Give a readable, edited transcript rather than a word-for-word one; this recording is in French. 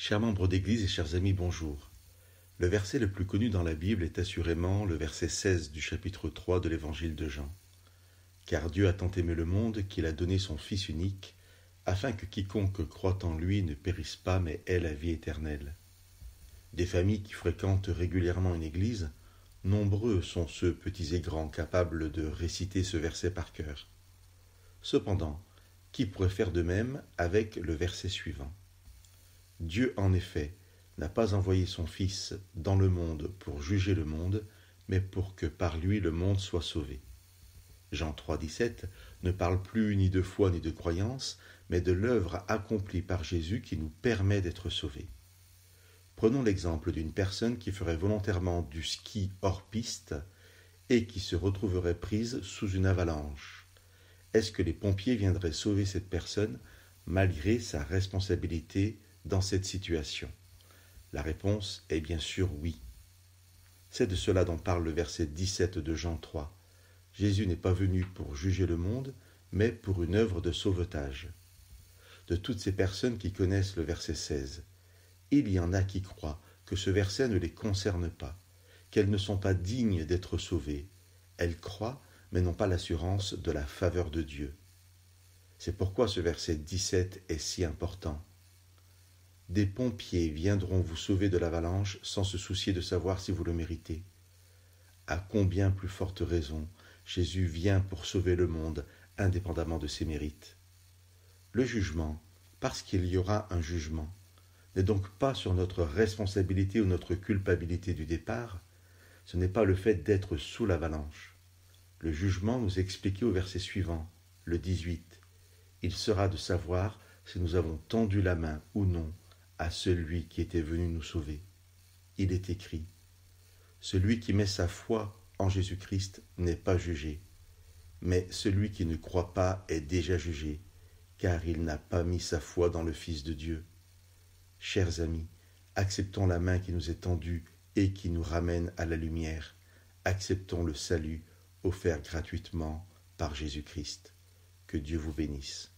Chers membres d'Église et chers amis, bonjour. Le verset le plus connu dans la Bible est assurément le verset 16 du chapitre 3 de l'Évangile de Jean. Car Dieu a tant aimé le monde qu'il a donné son Fils unique, afin que quiconque croit en lui ne périsse pas mais ait la vie éternelle. Des familles qui fréquentent régulièrement une église, nombreux sont ceux petits et grands capables de réciter ce verset par cœur. Cependant, qui pourrait faire de même avec le verset suivant ? Dieu, en effet, n'a pas envoyé son Fils dans le monde pour juger le monde, mais pour que par lui le monde soit sauvé. Jean 3,17 ne parle plus ni de foi ni de croyance, mais de l'œuvre accomplie par Jésus qui nous permet d'être sauvés. Prenons l'exemple d'une personne qui ferait volontairement du ski hors piste et qui se retrouverait prise sous une avalanche. Est-ce que les pompiers viendraient sauver cette personne malgré sa responsabilité dans cette situation? La réponse est bien sûr oui. C'est de cela dont parle le verset 17 de Jean 3. Jésus n'est pas venu pour juger le monde, mais pour une œuvre de sauvetage. De toutes ces personnes qui connaissent le verset 16, il y en a qui croient que ce verset ne les concerne pas, qu'elles ne sont pas dignes d'être sauvées. Elles croient, mais n'ont pas l'assurance de la faveur de Dieu. C'est pourquoi ce verset 17 est si important. Des pompiers viendront vous sauver de l'avalanche sans se soucier de savoir si vous le méritez. À combien plus forte raison Jésus vient pour sauver le monde indépendamment de ses mérites. Le jugement, parce qu'il y aura un jugement, n'est donc pas sur notre responsabilité ou notre culpabilité du départ, ce n'est pas le fait d'être sous l'avalanche. Le jugement nous est expliqué au verset suivant, le 18. Il sera de savoir si nous avons tendu la main ou non à celui qui était venu nous sauver. Il est écrit, « Celui qui met sa foi en Jésus-Christ n'est pas jugé, mais celui qui ne croit pas est déjà jugé, car il n'a pas mis sa foi dans le Fils de Dieu. » Chers amis, acceptons la main qui nous est tendue et qui nous ramène à la lumière. Acceptons le salut offert gratuitement par Jésus-Christ. Que Dieu vous bénisse.